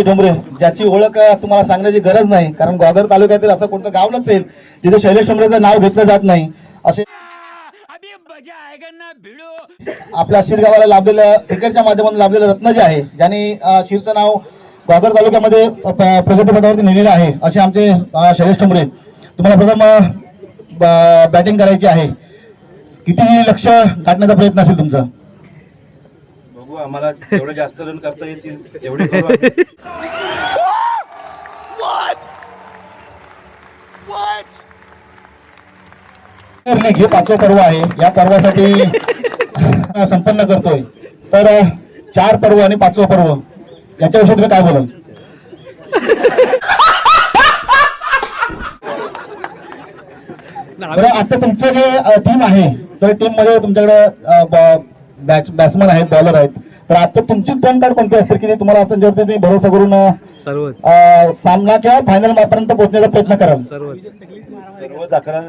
ठोंबरे, ज्याची ओळख तुम्हाला सांगण्याची गरज नाही, कारण ग्वागर तालुक्यातील असं कोणतं गाव नसेल तिथे शैलेश ठोंबरेचं नाव घेतलं जात नाही. असे आपल्या शिर गावाला लाभलेलं क्रिकेटच्या माध्यमातून लाभलेलं रत्न जे आहे, ज्यांनी शिरचं नाव ग्वागर तालुक्यामध्ये प्रगतीपथावरती नेलेलं आहे, असे आमचे शैलेश ठोंबरे. तुम्हाला प्रथम बॅटिंग करायची आहे. किती लक्ष गाठण्याचा प्रयत्न असेल तुमचा? बघू, आम्हाला जेवढे जास्त रन करता येतील तेवढे करू आम्ही. हे 5वं पर्व आहे. या पर्वासाठी संपन्न करतोय. तर 4 पर्व आणि 5वं पर्व याच्याविषयी तुम्ही काय बोलाल? बरं, आता तुमचं जे टीम आहे, तर टीम मध्ये तुमच्याकडे बॅट्समन आहेत, बॉलर आहेत. तर आता तुमची टर्न कार्ड कोणती असते की तुम्हाला असं जेव्हा तुम्ही भरोसा करून सामना किंवा फायनल पर्यंत पोहोचण्याचा प्रयत्न कराल? सर्वच 11